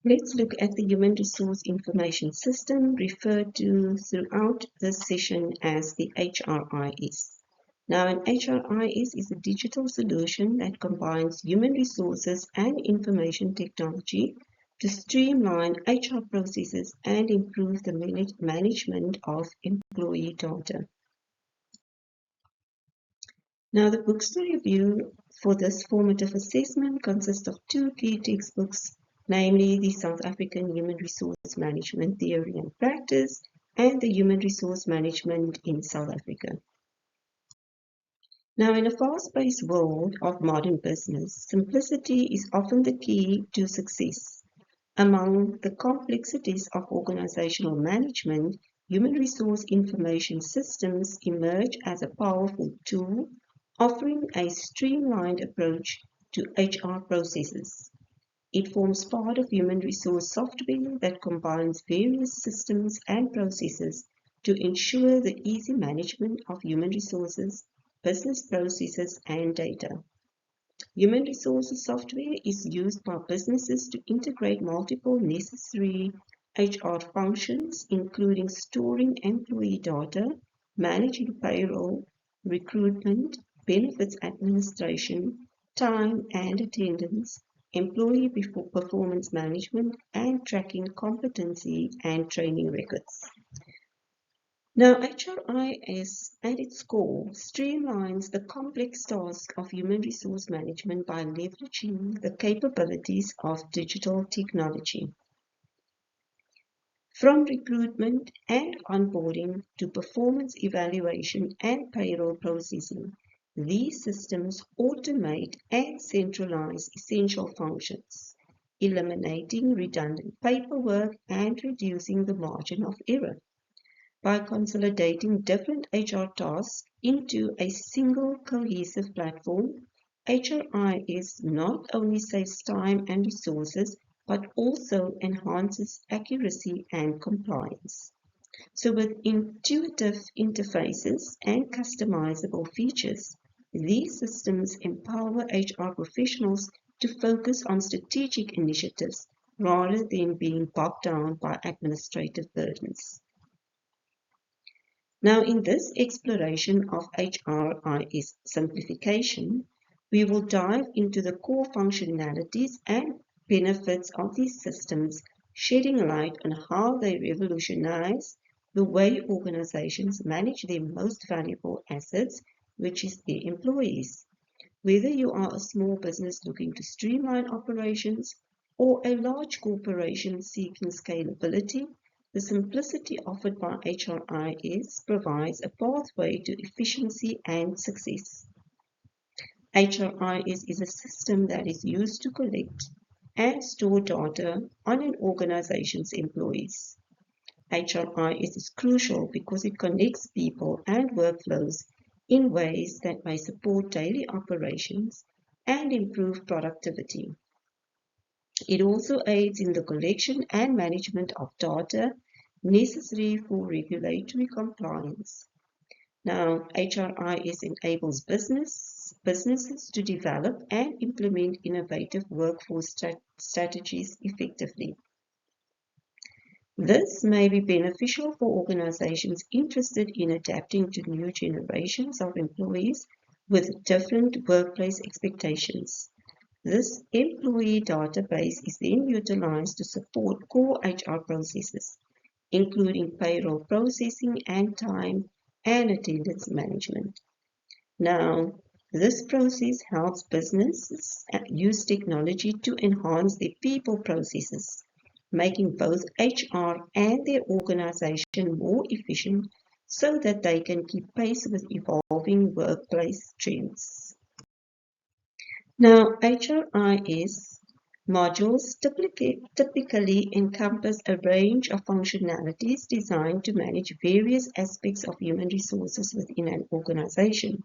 Let's look at the Human Resource Information System, referred to throughout this session as the HRIS. Now, an HRIS is a digital solution that combines human resources and information technology to streamline HR processes and improve the management of employee data. Now, the books to review for this formative assessment consist of two key textbooks, namely the South African Human Resource Management Theory and Practice and the Human Resource Management in South Africa. Now, in a fast-paced world of modern business, simplicity is often the key to success. Among the complexities of organizational management, human resource information systems emerge as a powerful tool, offering a streamlined approach to HR processes. It forms part of human resource software that combines various systems and processes to ensure the easy management of human resources, business processes, and data. Human resources software is used by businesses to integrate multiple necessary HR functions, including storing employee data, managing payroll, recruitment, benefits administration, time and attendance, employee performance management, and tracking competency and training records. Now, HRIS at its core streamlines the complex task of human resource management by leveraging the capabilities of digital technology. From recruitment and onboarding to performance evaluation and payroll processing, these systems automate and centralize essential functions, eliminating redundant paperwork and reducing the margin of error. By consolidating different HR tasks into a single cohesive platform, HRIS not only saves time and resources, but also enhances accuracy and compliance. So with intuitive interfaces and customizable features, these systems empower HR professionals to focus on strategic initiatives rather than being bogged down by administrative burdens. Now, in this exploration of HRIS simplification, we will dive into the core functionalities and benefits of these systems, shedding light on how they revolutionize the way organizations manage their most valuable assets, which is their employees. Whether you are a small business looking to streamline operations or a large corporation seeking scalability, the simplicity offered by HRIS provides a pathway to efficiency and success. HRIS is a system that is used to collect and store data on an organization's employees. HRIS is crucial because it connects people and workflows in ways that may support daily operations and improve productivity. It also aids in the collection and management of data necessary for regulatory compliance. Now, HRIS enables businesses to develop and implement innovative workforce strategies effectively. This may be beneficial for organizations interested in adapting to new generations of employees with different workplace expectations. This employee database is then utilized to support core HR processes, including payroll processing and time and attendance management. Now, this process helps businesses use technology to enhance their people processes, making both HR and their organization more efficient so that they can keep pace with evolving workplace trends. Now, HRIS modules typically encompass a range of functionalities designed to manage various aspects of human resources within an organization.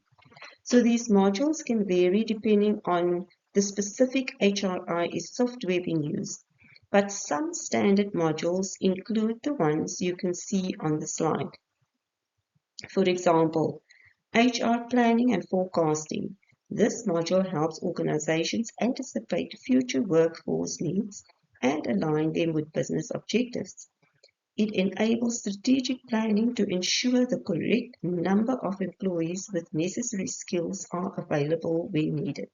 So these modules can vary depending on the specific HRIS software being used, but some standard modules include the ones you can see on the slide. For example, HR planning and forecasting. This module helps organizations anticipate future workforce needs and align them with business objectives. It enables strategic planning to ensure the correct number of employees with necessary skills are available when needed.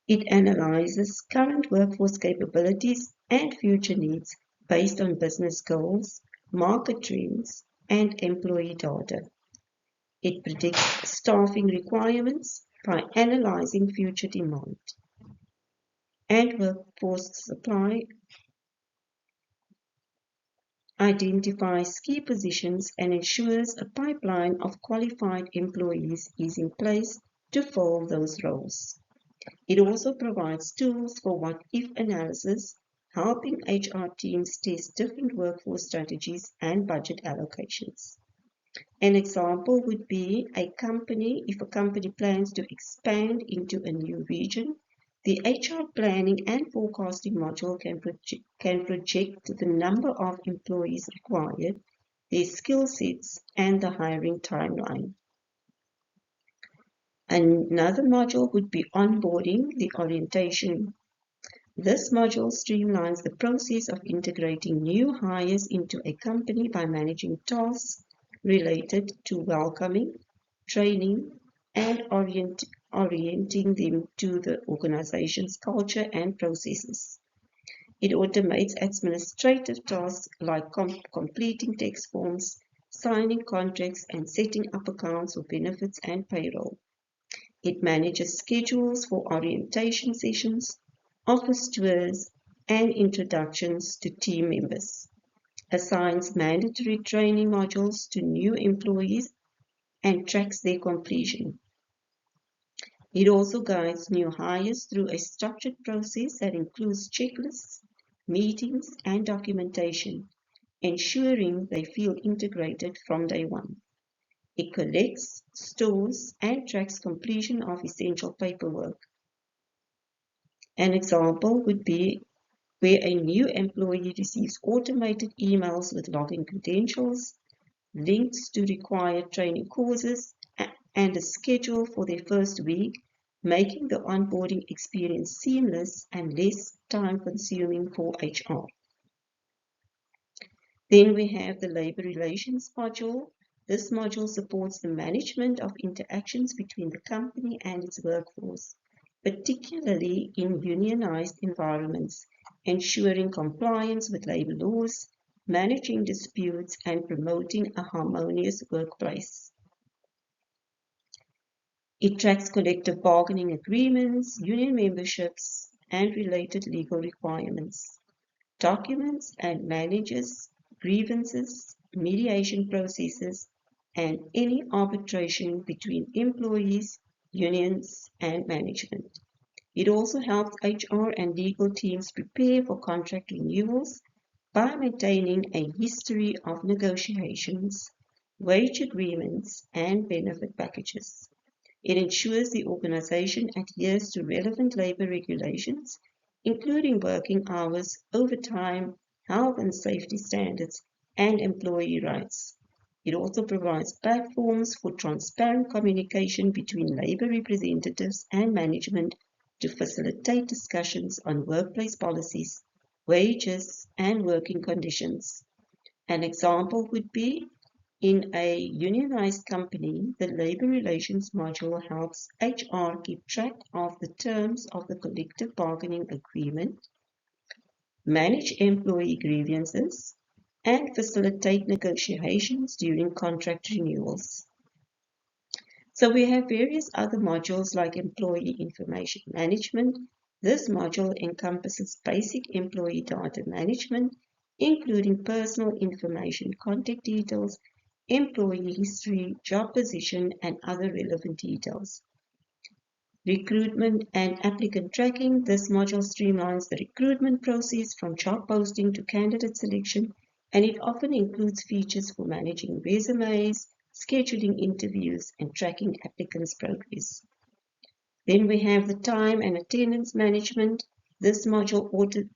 It analyzes current workforce capabilities and future needs based on business goals, market trends, and employee data. It predicts staffing requirements by analyzing future demand and workforce supply, identifies key positions, and ensures a pipeline of qualified employees is in place to fill those roles. It also provides tools for what-if analysis, helping HR teams test different workforce strategies and budget allocations. An example would be if a company plans to expand into a new region, the HR planning and forecasting module can project the number of employees required, their skill sets, and the hiring timeline. Another module would be onboarding, the orientation. This module streamlines the process of integrating new hires into a company by managing tasks related to welcoming, training, and orienting them to the organization's culture and processes. It automates administrative tasks like completing tax forms, signing contracts, and setting up accounts for benefits and payroll. It manages schedules for orientation sessions, office tours, and introductions to team members, assigns mandatory training modules to new employees, and tracks their completion. It also guides new hires through a structured process that includes checklists, meetings, and documentation, ensuring they feel integrated from day one. It collects, stores, and tracks completion of essential paperwork. An example would be where a new employee receives automated emails with login credentials, links to required training courses, and a schedule for their first week, making the onboarding experience seamless and less time-consuming for HR. Then we have the labor relations module. This module supports the management of interactions between the company and its workforce, particularly in unionized environments, ensuring compliance with labor laws, managing disputes, and promoting a harmonious workplace. It tracks collective bargaining agreements, union memberships, and related legal requirements, documents and manages grievances, mediation processes, and any arbitration between employees, unions, and management. It also helps HR and legal teams prepare for contract renewals by maintaining a history of negotiations, wage agreements, and benefit packages. It ensures the organization adheres to relevant labor regulations, including working hours, overtime, health and safety standards, and employee rights. It also provides platforms for transparent communication between labor representatives and management to facilitate discussions on workplace policies, wages, and working conditions. An example would be in a unionized company, the labor relations module helps HR keep track of the terms of the collective bargaining agreement, manage employee grievances, and facilitate negotiations during contract renewals. So we have various other modules like employee information management. This module encompasses basic employee data management, including personal information, contact details, employee history, job position, and other relevant details. Recruitment and applicant tracking. This module streamlines the recruitment process from job posting to candidate selection, and it often includes features for managing resumes, scheduling interviews, and tracking applicants' progress. Then we have the time and attendance management. This module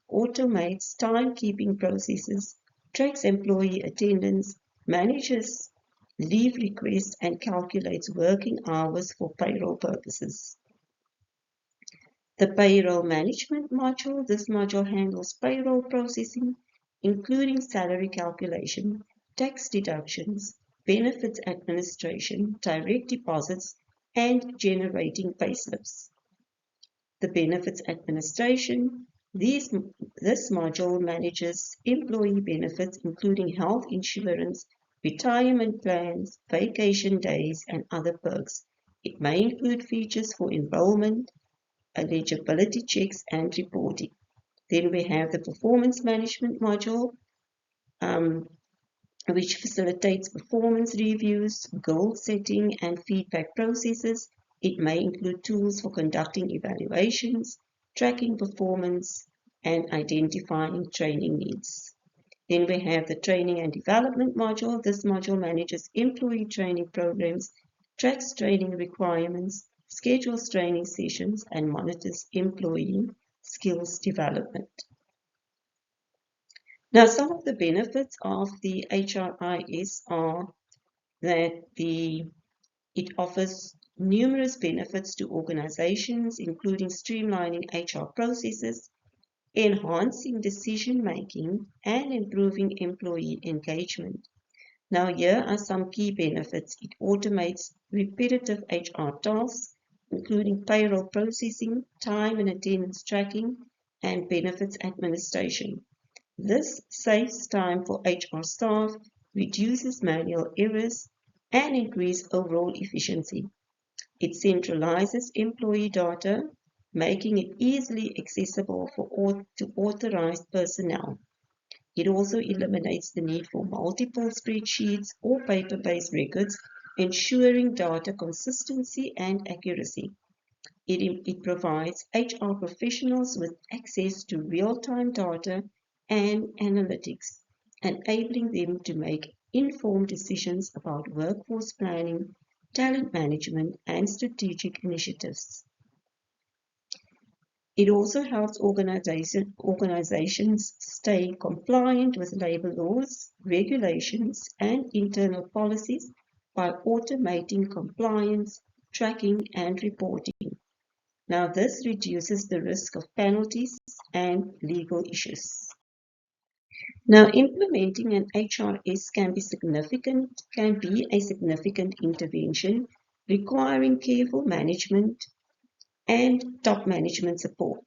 automates timekeeping processes, tracks employee attendance, manages leave requests, and calculates working hours for payroll purposes. The payroll management module. This module handles payroll processing, including salary calculation, tax deductions, benefits administration, direct deposits, and generating payslips. The benefits administration. This module manages employee benefits, including health insurance, retirement plans, vacation days, and other perks. It may include features for enrollment, eligibility checks, and reporting. Then we have the performance management module, which facilitates performance reviews, goal setting, and feedback processes. It may include tools for conducting evaluations, tracking performance, and identifying training needs. Then we have the training and development module. This module manages employee training programs, tracks training requirements, schedules training sessions, and monitors employee skills development. Now, some of the benefits of the HRIS are that it offers numerous benefits to organizations, including streamlining HR processes, enhancing decision-making, and improving employee engagement. Now, here are some key benefits. It automates repetitive HR tasks, including payroll processing, time and attendance tracking, and benefits administration. This saves time for HR staff, reduces manual errors, and increases overall efficiency. It centralizes employee data, making it easily accessible to authorized personnel. It also eliminates the need for multiple spreadsheets or paper-based records, ensuring data consistency and accuracy. It provides HR professionals with access to real-time data and analytics, enabling them to make informed decisions about workforce planning, talent management, and strategic initiatives. It also helps organizations stay compliant with labor laws, regulations, and internal policies by automating compliance, tracking, and reporting. Now, this reduces the risk of penalties and legal issues. Now, implementing an HRS can be a significant intervention requiring careful management and top management support.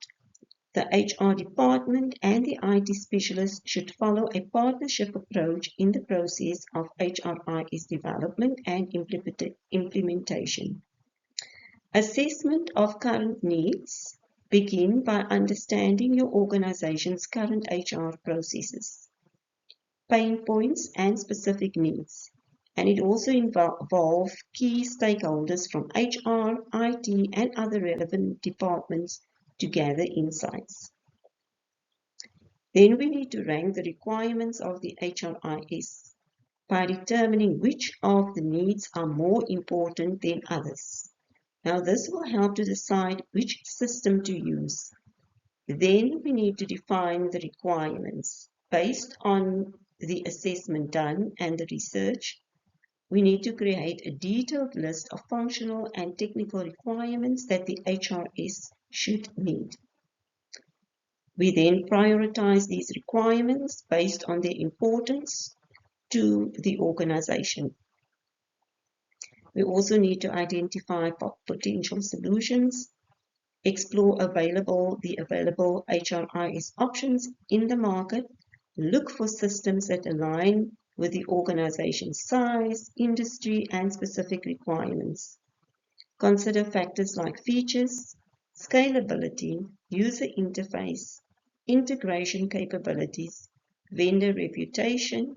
The HR department and the IT specialist should follow a partnership approach in the process of HRIS development and implementation. Assessment of current needs. Begin by understanding your organization's current HR processes, pain points, and specific needs. And it also involves key stakeholders from HR, IT, and other relevant departments to gather insights. Then we need to rank the requirements of the HRIS by determining which of the needs are more important than others. Now, this will help to decide which system to use. Then we need to define the requirements. Based on the assessment done and the research, we need to create a detailed list of functional and technical requirements that the HRS should meet. We then prioritize these requirements based on their importance to the organization. We also need to identify potential solutions, explore the available HRIS options in the market, look for systems that align with the organization's size, industry, and specific requirements. Consider factors like features, scalability, user interface, integration capabilities, vendor reputation,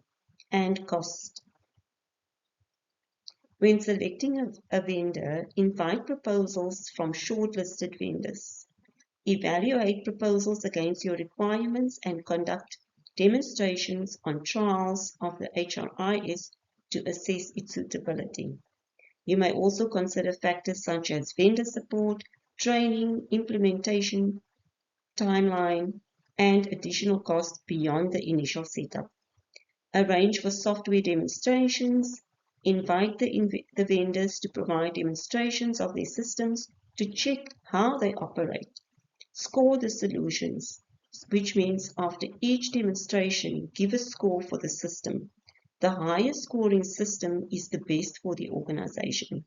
and cost. When selecting a vendor, invite proposals from shortlisted vendors. Evaluate proposals against your requirements and conduct demonstrations on trials of the HRIS to assess its suitability. You may also consider factors such as vendor support, training, implementation, timeline, and additional costs beyond the initial setup. Arrange for software demonstrations. Invite the vendors to provide demonstrations of their systems to check how they operate. Score the solutions, which means after each demonstration, give a score for the system. The highest scoring system is the best for the organization.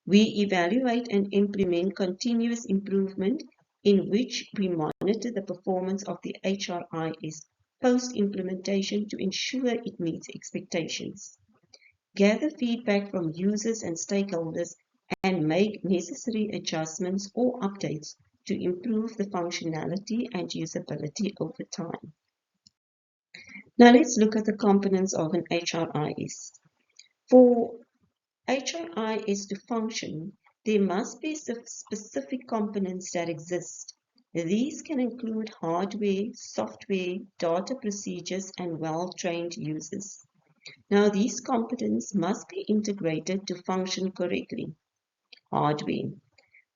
We evaluate and implement continuous improvement, in which we monitor the performance of the HRIS post-implementation to ensure it meets expectations. Gather feedback from users and stakeholders and make necessary adjustments or updates to improve the functionality and usability over time. Now let's look at the components of an HRIS. For HRIS to function, there must be specific components that exist. These can include hardware, software, data procedures, and well-trained users. Now, these components must be integrated to function correctly. Hardware.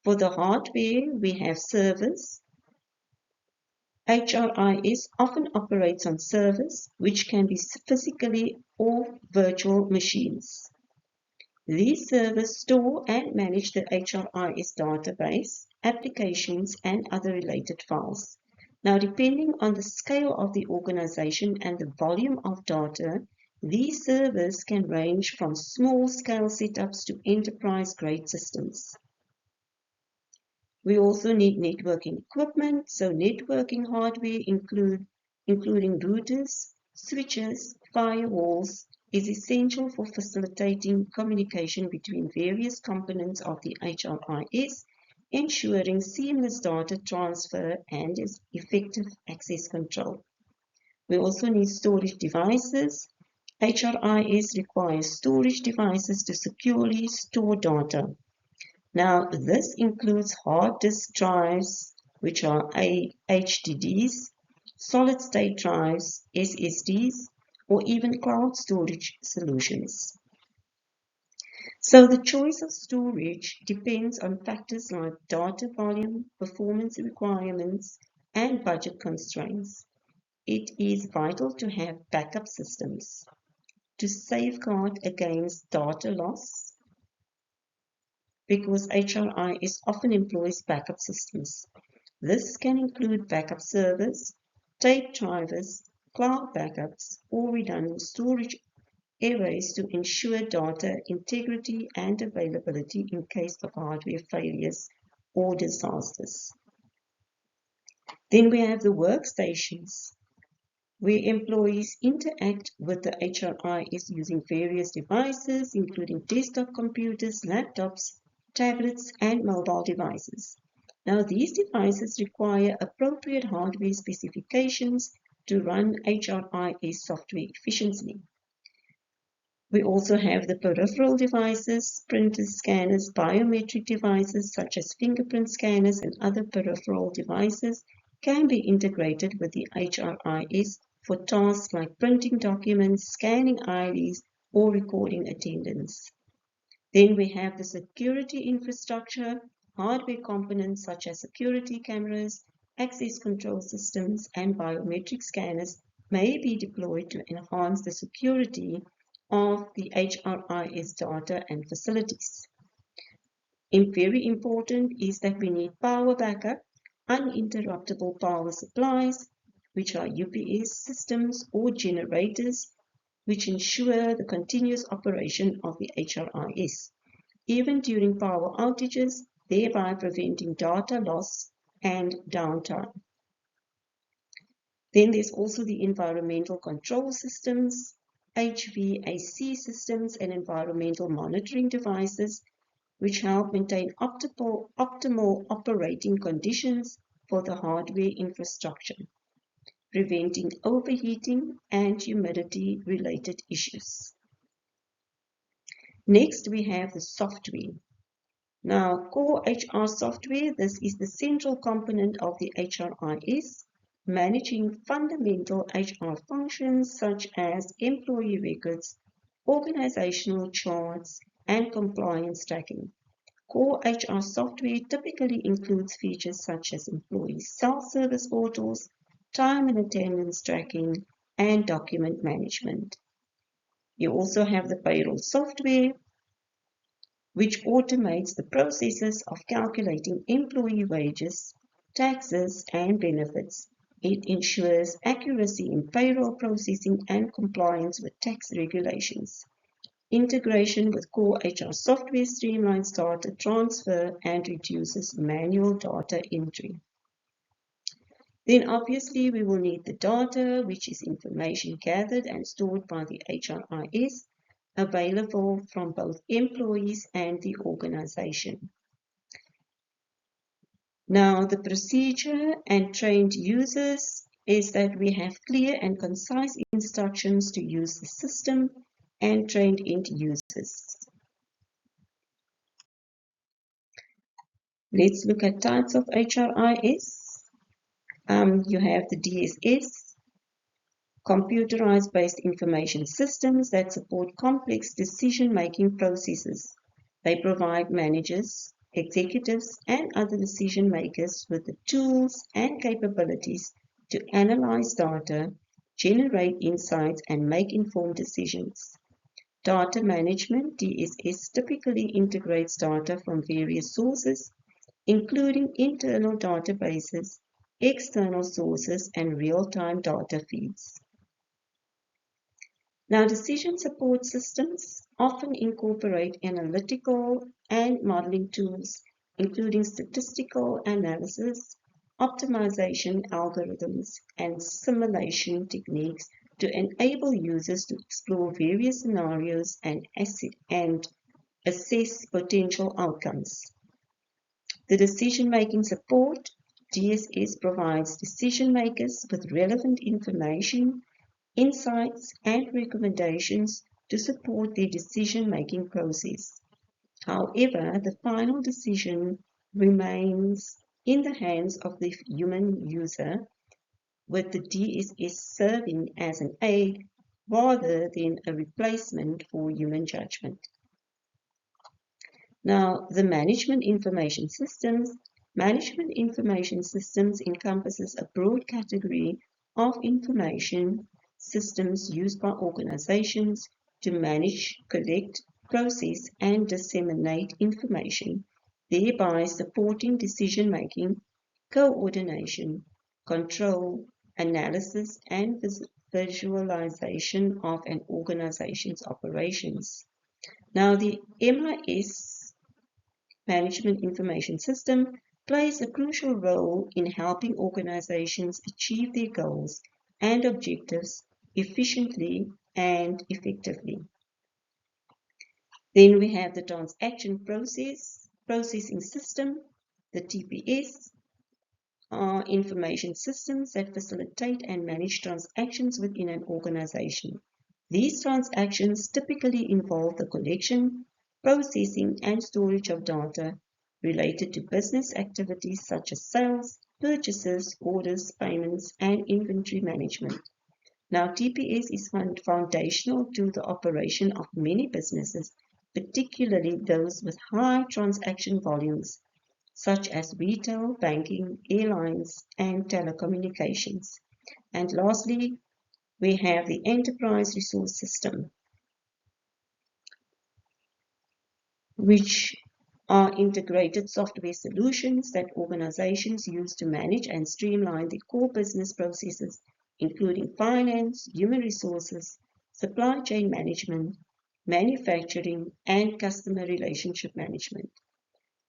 For the hardware, we have servers. HRIS often operates on servers, which can be physically or virtual machines. These servers store and manage the HRIS database, applications, and other related files. Now, depending on the scale of the organization and the volume of data, these servers can range from small-scale setups to enterprise-grade systems. We also need networking equipment, so networking hardware including routers, switches, firewalls, is essential for facilitating communication between various components of the HRIS, ensuring seamless data transfer and effective access control. We also need storage devices. HRIS requires storage devices to securely store data. Now, this includes hard disk drives, which are HDDs, solid-state drives, SSDs, or even cloud storage solutions. So the choice of storage depends on factors like data volume, performance requirements, and budget constraints. It is vital to have backup systems to safeguard against data loss, because HRIS often employs backup systems. This can include backup servers, tape drivers, cloud backups, or redundant storage arrays to ensure data integrity and availability in case of hardware failures or disasters. Then we have the workstations, where employees interact with the HRIS using various devices, including desktop computers, laptops, tablets, and mobile devices. Now, these devices require appropriate hardware specifications to run HRIS software efficiently. We also have the peripheral devices, printers, scanners, biometric devices such as fingerprint scanners and other peripheral devices can be integrated with the HRIS for tasks like printing documents, scanning IDs, or recording attendance. Then we have the security infrastructure. Hardware components such as security cameras, access control systems, and biometric scanners may be deployed to enhance the security of the HRIS data and facilities. Very important is that we need power backup, uninterruptible power supplies, which are UPS systems or generators, which ensure the continuous operation of the HRIS, even during power outages, thereby preventing data loss and downtime. Then there's also the environmental control systems, HVAC systems, and environmental monitoring devices, which help maintain optimal operating conditions for the hardware infrastructure, preventing overheating and humidity-related issues. Next, we have the software. Now, core HR software, this is the central component of the HRIS, managing fundamental HR functions such as employee records, organizational charts, and compliance tracking. Core HR software typically includes features such as employee self-service portals, time and attendance tracking, and document management. You also have the payroll software, which automates the processes of calculating employee wages, taxes, and benefits. It ensures accuracy in payroll processing and compliance with tax regulations. Integration with core HR software streamlines data transfer and reduces manual data entry. Then obviously we will need the data, which is information gathered and stored by the HRIS, available from both employees and the organization. Now the procedure and trained users is that we have clear and concise instructions to use the system and trained end users. Let's look at types of HRIS. You have the DSS, computerized based information systems that support complex decision-making processes. They provide managers, executives, and other decision makers with the tools and capabilities to analyze data, generate insights, and make informed decisions. Data management, DSS, typically integrates data from various sources, including internal databases, external sources, and real-time data feeds. Now, decision support systems often incorporate analytical and modeling tools, including statistical analysis, optimization algorithms, and simulation techniques to enable users to explore various scenarios and assess potential outcomes. The decision-making support, DSS, provides decision makers with relevant information, insights, and recommendations to support their decision-making process. However, the final decision remains in the hands of the human user, with the DSS serving as an aid rather than a replacement for human judgment. Now, the management information systems. Management information systems encompasses a broad category of information systems used by organizations to manage, collect, process, and disseminate information, thereby supporting decision-making, coordination, control, analysis, and visualization of an organization's operations. Now, the MIS, Management Information System, plays a crucial role in helping organizations achieve their goals and objectives efficiently and effectively. Then we have the Transaction Processing System, the TPS, are information systems that facilitate and manage transactions within an organization. These transactions typically involve the collection, processing, and storage of data related to business activities such as sales, purchases, orders, payments, and inventory management. Now, TPS is foundational to the operation of many businesses, particularly those with high transaction volumes, such as retail, banking, airlines, and telecommunications. And lastly, we have the Enterprise Resource System, which are integrated software solutions that organizations use to manage and streamline their core business processes, including finance, human resources, supply chain management, manufacturing, and customer relationship management.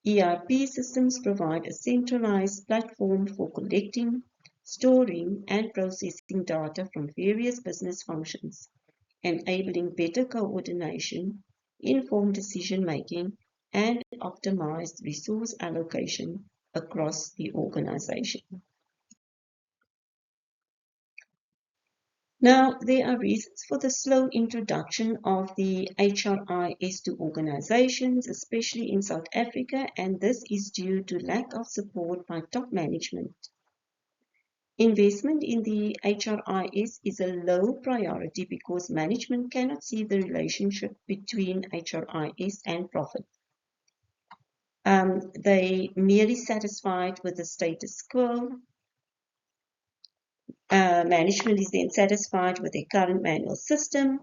ERP systems provide a centralized platform for collecting, storing, and processing data from various business functions, enabling better coordination, informed decision-making, and optimized resource allocation across the organization. Now, there are reasons for the slow introduction of the HRIS to organizations, especially in South Africa, and this is due to lack of support by top management. Investment in the HRIS is a low priority because management cannot see the relationship between HRIS and profit. They merely satisfied with the status quo. Management is then satisfied with their current manual system.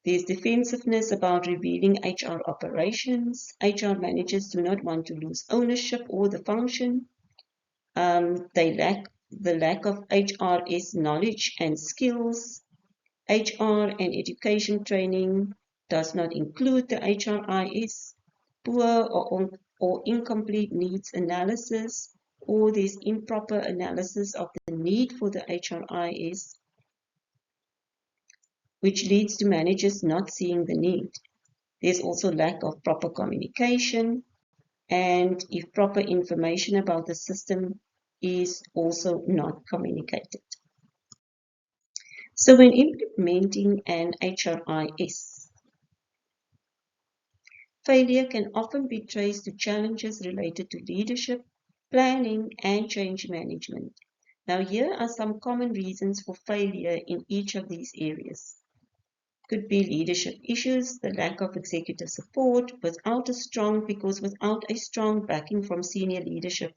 There's defensiveness about revealing HR operations. HR managers do not want to lose ownership or the function. They lack the lack of HRS knowledge and skills. HR and education training does not include the HRIS. Poor or incomplete needs analysis, or there's improper analysis of the need for the HRIS, which leads to managers not seeing the need. There's also lack of proper communication, and if proper information about the system is also not communicated. So when implementing an HRIS, failure can often be traced to challenges related to leadership, planning, and change management. Now, here are some common reasons for failure in each of these areas. Could be leadership issues, the lack of executive support, without a strong backing from senior leadership.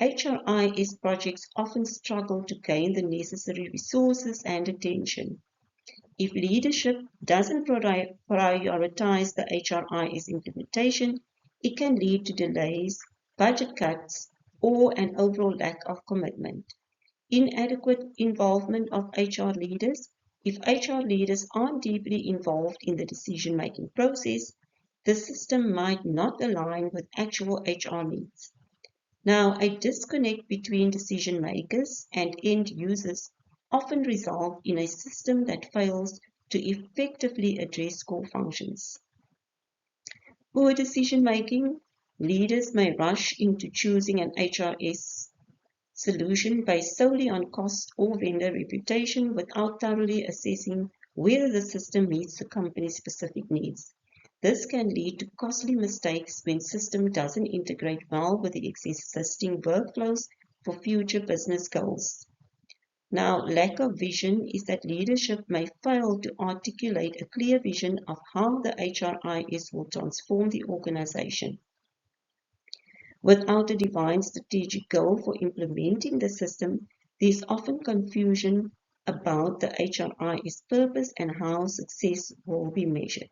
HRIS projects often struggle to gain the necessary resources and attention. If leadership doesn't prioritize the HRIS implementation, it can lead to delays, budget cuts, or an overall lack of commitment. Inadequate involvement of HR leaders. If HR leaders aren't deeply involved in the decision-making process, the system might not align with actual HR needs. Now, a disconnect between decision makers and end users often results in a system that fails to effectively address core functions. Poor decision making. Leaders may rush into choosing an HRS solution based solely on cost or vendor reputation without thoroughly assessing whether the system meets the company's specific needs. This can lead to costly mistakes when system doesn't integrate well with the existing workflows for future business goals. Now, lack of vision is that leadership may fail to articulate a clear vision of how the HRIS will transform the organization. Without a defined strategic goal for implementing the system, there is often confusion about the HRIS purpose and how success will be measured.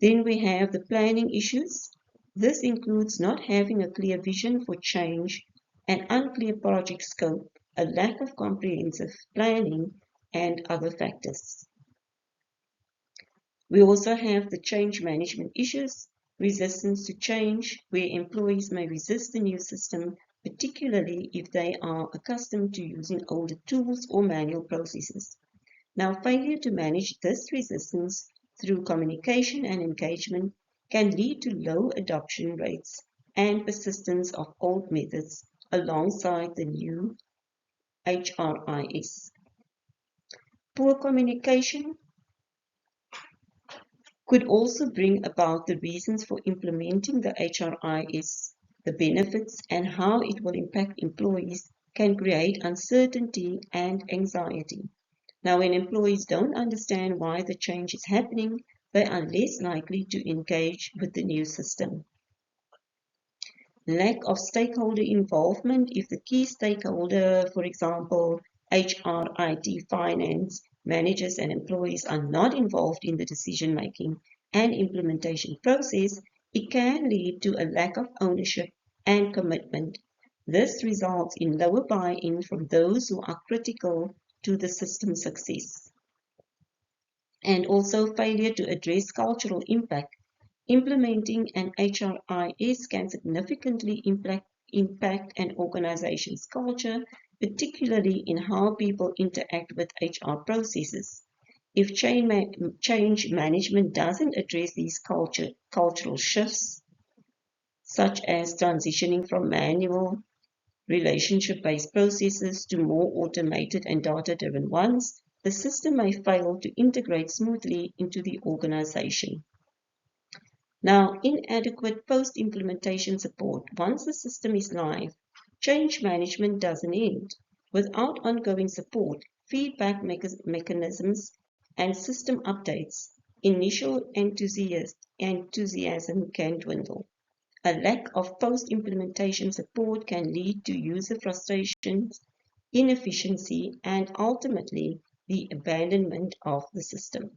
Then we have the planning issues. This includes not having a clear vision for change, an unclear project scope, a lack of comprehensive planning, and other factors. We also have the change management issues. Resistance to change, where employees may resist the new system, particularly if they are accustomed to using older tools or manual processes. Now, failure to manage this resistance through communication and engagement can lead to low adoption rates and persistence of old methods alongside the new HRIS. Poor communication could also bring about the reasons for implementing the HRIS. The benefits and how it will impact employees can create uncertainty and anxiety. Now, when employees don't understand why the change is happening, they are less likely to engage with the new system. Lack of stakeholder involvement. If the key stakeholder, for example, HR, IT, finance, managers and employees are not involved in the decision-making and implementation process, it can lead to a lack of ownership and commitment. This results in lower buy-in from those who are critical to the system's success. And also failure to address cultural impact. Implementing an HRIS can significantly impact an organization's culture, particularly in how people interact with HR processes. If change management doesn't address these cultural shifts, such as transitioning from manual relationship-based processes to more automated and data-driven ones, the system may fail to integrate smoothly into the organization. Now, inadequate post-implementation support. Once the system is live, change management doesn't end. Without ongoing support, feedback mechanisms, and system updates, initial enthusiasm can dwindle. A lack of post-implementation support can lead to user frustrations, inefficiency, and ultimately the abandonment of the system.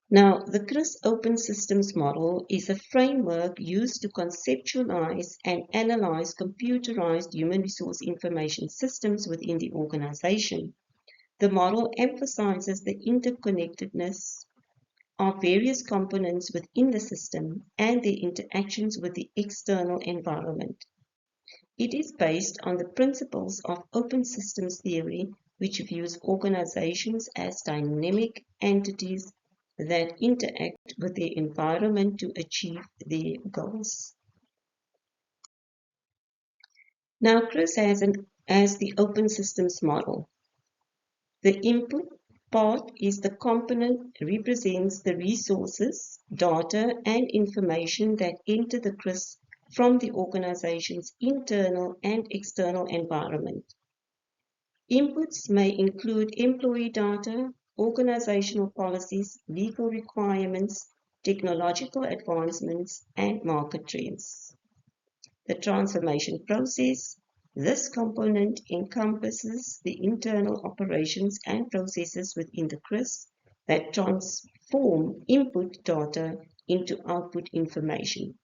Now, the CRIS Open Systems Model is a framework used to conceptualize and analyze computerized human resource information systems within the organization. The model emphasizes the interconnectedness of various components within the system and their interactions with the external environment. It is based on the principles of open systems theory, which views organizations as dynamic entities that interact with their environment to achieve their goals. Now, CRIS has the open systems model. The input part is the component represents the resources, data, and information that enter the CRIS from the organization's internal and external environment. Inputs may include employee data, organizational policies, legal requirements, technological advancements, and market trends. The transformation process. This component encompasses the internal operations and processes within the CRIS that transform input data into output information.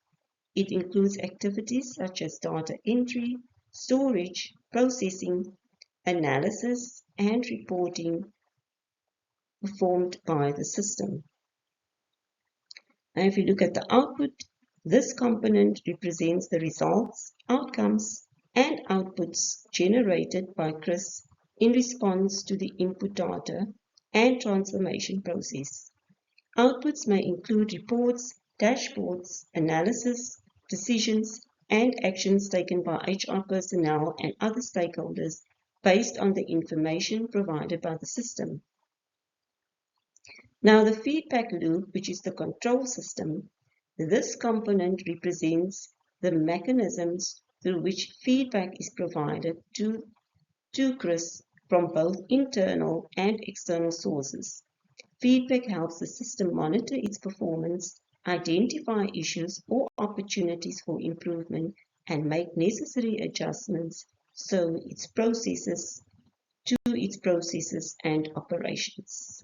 It includes activities such as data entry, storage, processing, analysis, and reporting performed by the system. And if you look at the output, this component represents the results, outcomes, and outputs generated by CRIS in response to the input data and transformation process. Outputs may include reports, dashboards, analysis, decisions, and actions taken by HR personnel and other stakeholders based on the information provided by the system. Now, the feedback loop, which is the control system, this component represents the mechanisms through which feedback is provided to CRIS from both internal and external sources. Feedback helps the system monitor its performance, identify issues or opportunities for improvement, and make necessary adjustments to its processes and operations.